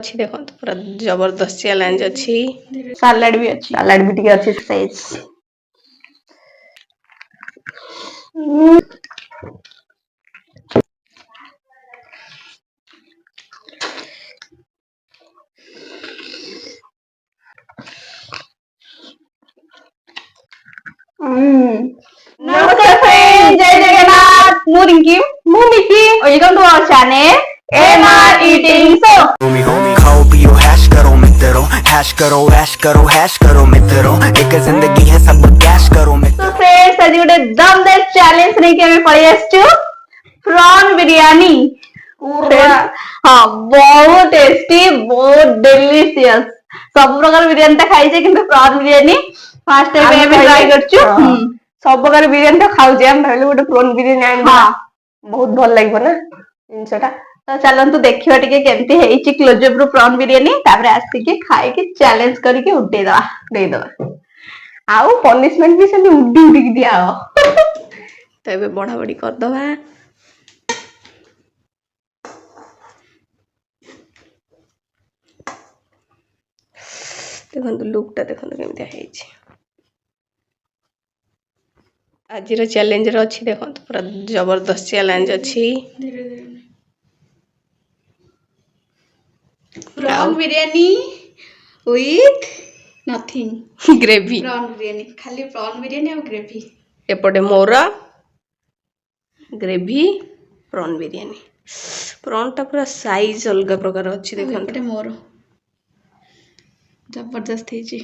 अच्छी देखो तो पूरा जबरदस्त चैलेंज अच्छी सालाड भी अच्छी टिके अच्छी साइज नमस्कार फ्रेंड, जय जगन्नाथ। मु रिंकी, मु Miki, welcome to our channel MR eating show. homie खाओ पियो हैश करो मित्रों, हैश करो ऐश करो हैश करो मित्रों, एक जिंदगी है सब कैश करो मित्रों। तो फ्रेंड्स आज गोटे दमदार चैलेंज नहीं आमे पळी आछू प्रॉन बिरयानी पूरा हां बहुत टेस्टी बहुत डिलीशियस सब प्रकार बिरयानी ता खाई जे किंतु प्रॉन बिरयानी फर्स्ट टाइम एमे ट्राई करछु। सब प्रकार बिरयानी तो खाऊ जे हम भाबले गोटे प्रॉन बिरयानी आनी हां बहुत भल लागबो ना जिंसटा। तो चलंतु देखिबा टिके केमती हेची क्लोजअप रो प्रॉन बिरयानी तापर आसी के खाई के चैलेंज करके उठे दवा दे दवा आउ पनिशमेंट भी से उडी उडी के दिया हो तो एबे बड़ा बड़ी कर दवा देखो लुकटा देखो केमती हेची आज चैलेंज अच्छी देखो तो पूरा जबरदस्त चैलेंज अच्छी prawn biryani with nothing gravy prawn biryani खाली प्रॉन बिरयानी और ग्रेवी एपटे more gravy prawn biryani prawn टा पूरा साइज अलग प्रकार अच्छी देखो एपटे मोर जबरदस्त हेची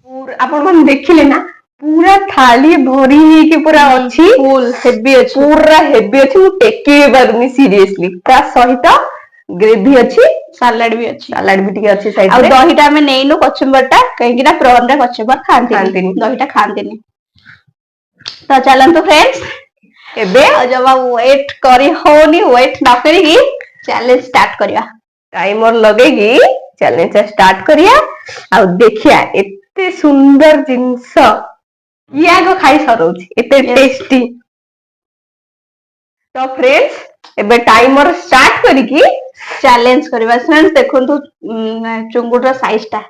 पूरा आपण मन देखिले ना पूरा थाली भरी ही के पूरा अच्छी फुल हेवी अछि पूरा हेवी अच्छी मु टेकी पारुनी सीरियसली ता सहित ग्रेवी अच्छी सालाड भी अच्छी सलाड भी टिके अच्छी साइड और रे दहीटा हमें नेइनु कचुंबरटा कहीं ना प्रॉन रे कचुंबर खांतीनी दहीटा खांतीनी तो चलंतु फ्रेंड्स एबे जब वेट करी होनी वेट न करी चैलेंज स्टार्ट करिया टाइमर लगेगी चैलेंज स्टार्ट करिया आ देखिया एते सुंदर जिंस या को खाई सरोची एते टेस्टी तो फ्रेंड्स एबे टाइमर स्टार्ट करिकी चैलेंज करबा फ्रेंड्स देखंतु चुंगुडर साइज टा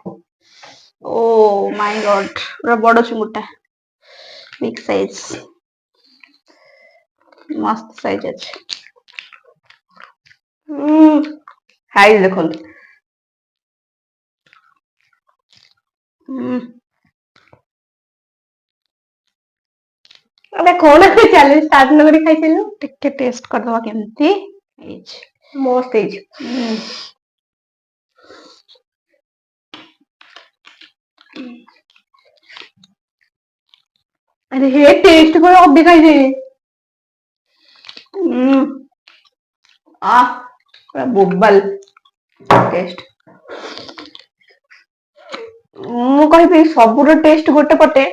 ओ माय गॉड पूरा बड़ चुंगुटा बिग साइज मस्त साइज अछि खाई देखो अबे कौन है चैलेंज स्टार्ट न करी खाई चलो टिके टेस्ट कर दवा केमती एज मस्त है अरे हे टेस्ट को अब दिखाई दे आ पूरा बुब्बल टेस्ट मु कहि सबुर टेस्ट गोटे पटे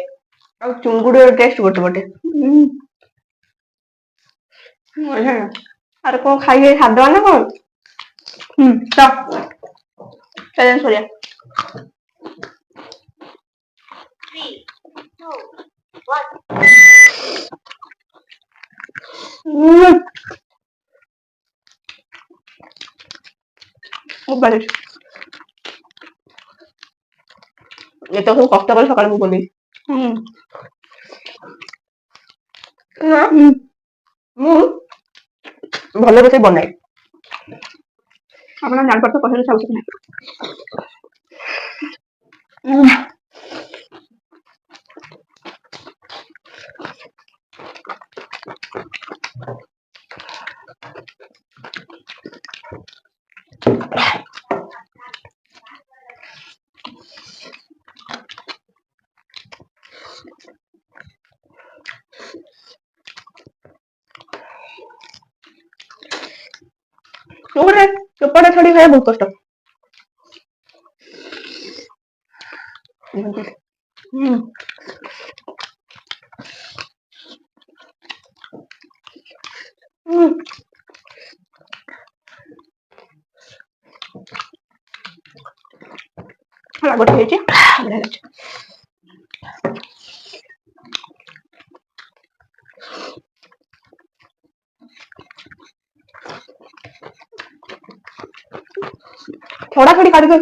आ चुंगुडर टेस्ट गोटे पटे अरे कौन खाइए खादवा ना कौन चैलेंज करिया 3, 2, 1 बुब्बल ये तो सब कष्ट कर सकाळ मु बनी ना मु भले रोसे बनाए अपना जान पड़ता कहले सब कुछ चोरे चोपड़ा छोड़ी खाए बहुत कष्ट लागत ହେଇଛି ବଢିଆ ଲାଗୁଛି ଛଡା ଛଡି କାଢିକି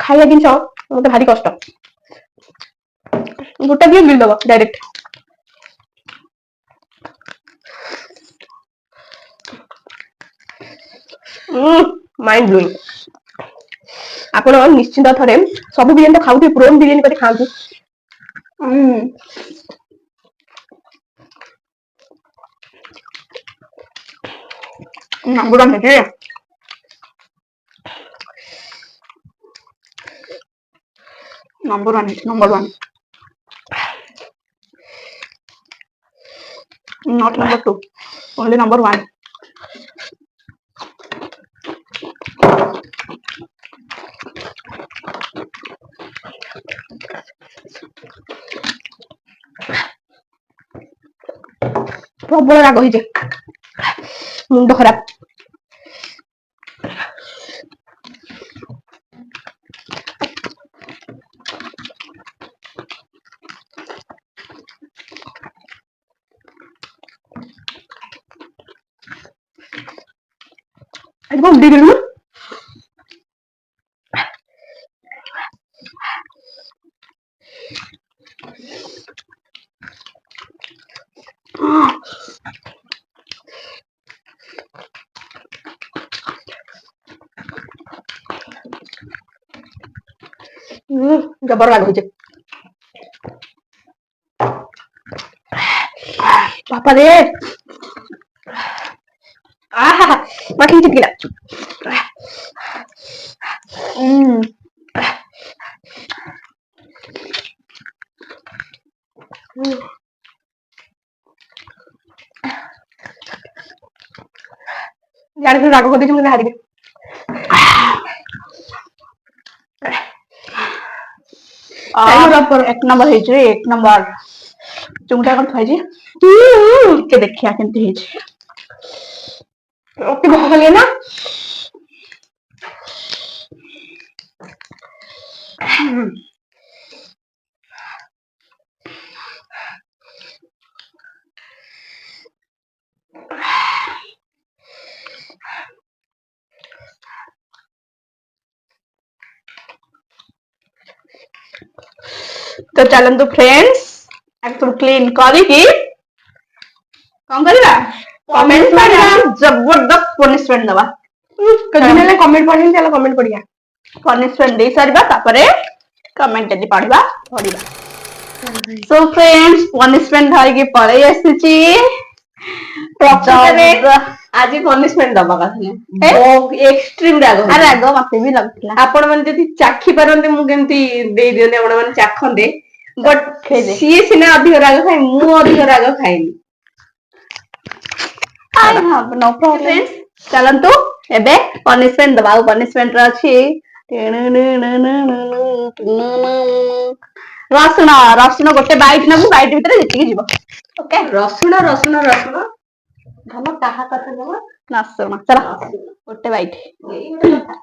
ଖାଇବା ଜିନିଷ ମତେ ଭାରି କଷ୍ଟ। ଗୋଟେ ଦିନ ଗିଳିଦବ ଡାଇରେକ୍ଟ। Mind blowing. ଆପଣ ନିଶ୍ଚିନ୍ତ ଥରେ ସବୁ ବିରିୟାନୀ ତ ଖାଉଥିବେ, ପ୍ରୋନ୍ ବିରିୟାନୀ କରି ଖାଆନ୍ତୁ। ନମ୍ବର ହେଇଛି ନମ୍ବର 1 ହେଇଛି number 1 not number 2 only number 1 ପ୍ରବଳ ରାଗ ହେଇଛି, ମୁଣ୍ଡ ଖରାପ। ଆଜି କଣ ଦେଇଦେଲୁ? ଜବର ରାଗ ହେଇଛି। ବାପା ରେ, ଆହା ମାଟି ଚିପକିଲା। ଜାଣିଥିଲି ରାଗ କରିଦେଇଛି, ମୁଁ ହାରିବି। ଏକ ନମ୍ବର ହେଇଛି, ଏକ ନମ୍ବର। ଚୁଙ୍ଗଟା କଣ ଥୁଆଇଛି, ଟିକେ ଦେଖିବା କେମିତି ହେଇଛି। ଅତି ଭୋକ କଲେ ନା। तो चलନ୍ତୁ फ्रेंड्स एक्चुअली क्लीन କରିକି କଣ କରିବା, କମେंट କରିବା, ଜବରଦସ୍ତ ପନିଶମେंट ଦବା। କେଦିନ ହେଲେ କମେଣ୍ଟ ପଢିନି, ଚାଲ କମେଣ୍ଟ ପଢିବା। ପନିଶମେंट ଦେଇ ସାରିବା, ତାପରେ କମେंट ଯଦି ପଢିବା। ସୋ फ्रेंड्स ପନିଶମେंट ଧରିକି ପଳେଇ ଆସିଛି। ପ୍ରକୃତରେ ଆଜି ପନିଶମେଣ୍ଟ ଦବା କଥା ନୁହେଁ, ଏକ୍ସଟ୍ରିମ ରାଗ। ରାଗ ମତେ ବି ଲାଗୁଥିଲା। ଆପଣ ମାନେ ଯଦି ଚାଖି ପାରନ୍ତେ, ମୁଁ କେମିତି ଦେଇଦିଅନ୍ତି, ଆପଣ ମାନେ ଚାଖନ୍ତେ। ବଟ ସିଏ ସିନା ଅଧିକ ରାଗ ଖାଏ, ମୁଁ ଅଧିକ ରାଗ ଖାଇନି। No problem. ଚାଲନ୍ତୁ ଏବେ ପନିଶମେଣ୍ଟ ଦବା। ଆଉ ପନିଶମେଣ୍ଟ ର ଅଛି ରସୁଣ। ରସୁଣ ଗୋଟେ ବାଇଟ ନବୁ, ବାଇଟ ଭିତରେ ଯେତିକି ଯିବ। ଓକେ, ରସୁଣ ରସୁଣ ରସୁଣ ଧନ କାହା କଥା ନବ? ରସୁଣ ଚାଲ ଗୋଟେ ବାଇଟ। ଏଇ ଗୋଟେ କଥା,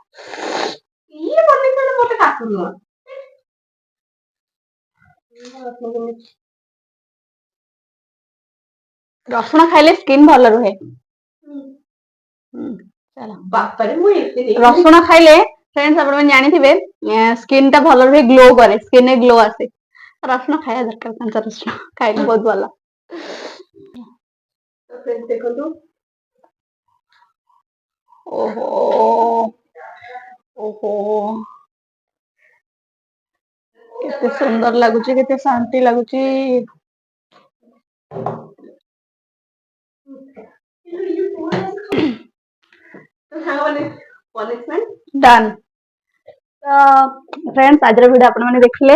ଇଏ ପନିଶମେଣ୍ଟ ମତେ କାଟୁ ନୁହଁ। ରସୁଣ ଖାଇଲେ ସ୍କିନ୍ ଭଲ ରୁହେ। ବାପାରେ, ମୁଁ ଏତେ ରସୁଣ ଖାଇଲେ फ्रेंड्स ଆପଣ ମାନେ ଜାଣିଥିବେ, ସ୍କିନ୍ ଟା ଭଲ ରୁହେ, ଗ୍ଲୋ କରେ, ସ୍କିନ୍ ରେ ଗ୍ଲୋ ଆସେ। ରସୁଣ ଖାଇବା ଦରକାର, କଞ୍ଚା ରସୁଣ ଖାଇଲେ ବହୁତ ଭଲ। ଦେଖନ୍ତୁ, ଓହୋ ଓହୋ, କେତେ ସୁନ୍ଦର ଲାଗୁଛି, କେତେ ଶାନ୍ତି ଲାଗୁଛି। ଡନ୍। ତ फ्रेंड्स ଆଜିର ଭିଡିଓ ଆପଣ ମାନେ ଦେଖିଲେ,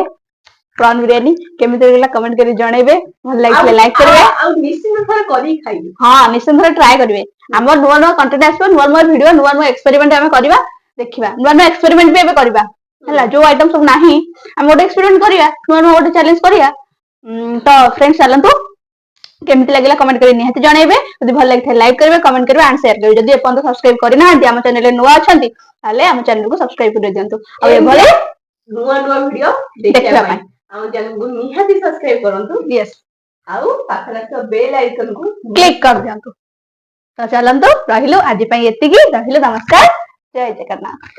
ପ୍ରନ୍ ବିରିୟାନୀ କେମିତି ଲାଗିଲା କମେଣ୍ଟ କରି ଜଣେଇବେ। ଭଲ ଲାଗିଥିଲେ ଲାଇକ୍ କରିବେ, ଆଉ ନିଶ୍ଚିନ୍ତ ଥରେ କରିକି ଖାଇବେ। ହଁ ନିଶ୍ଚିନ୍ତ ଥରେ ଟ୍ରାଏ କରିବେ। ଆମର ନୂଆ ନୂଆ କଣ୍ଟେଣ୍ଟ ଆସିବ, ନୂଆ ନୂଆ ଭିଡିଓ, ନୂଆ ନୂଆ ଏକ୍ସପେରିମେଣ୍ଟ ଆମେ କରିବା, ଦେଖିବା। ନୂଆ ନୂଆ ଏକ୍ସପେରିମେଣ୍ଟ ବି ଏବେ କରିବା ହେଲା। ଯୋଉ ଆଇଟମ ସବୁ ନାହିଁ, ଆମେ ଗୋଟେ ଏକ୍ସପେରିମେଣ୍ଟ କରିବା, ନୂଆ ନୂଆ ଗୋଟେ ଚ୍ୟାଲେଞ୍ଜ କରିବା। ତ फ्रेंड्स ଚାଲନ୍ତୁ, କେମିତି ଲାଗିଲା କମେଣ୍ଟ କରି ନିହାତି ଜଣେଇବେ। ଯଦି ଭଲ ଲାଗିଥାଏ ଲାଇକ୍ କରିବେ, କମେଣ୍ଟ କରିବେ ଆଣ୍ଡ ସେୟାର କରିବେ। ଯଦି ଏପର୍ଯ୍ୟନ୍ତ ସବସ୍କ୍ରାଇବ କରିନାହାନ୍ତି, ଆମ ଚ୍ୟାନେଲରେ ନୂଆ ଅଛନ୍ତି, ତାହେଲେ ଆମ ଚ୍ୟାନେଲକୁ ସବସ୍କ୍ରାଇବ କରି ଦିଅନ୍ତୁ। ଆଉ ଏଭଳି ନୂଆ ନୂଆ ଭିଡିଓ ଦେଖିବା ପାଇଁ ଆମ ଚ୍ୟାନେଲକୁ ନିହାତି ସବସ୍କ୍ରାଇବ କରନ୍ତୁ। ୟେସ୍, ଆଉ ପାଖରେ ଥିବା ବେଲ ଆଇକନକୁ କ୍ଲିକ୍ କରିଦିଅନ୍ତୁ। ତ ଚାଲନ୍ତୁ, ରହିଲୁ ଆଜି ପାଇଁ ଏତିକି, ରହିଲୁ, ନମସ୍କାର। ଜୟ ଜଗନ୍ନାଥ।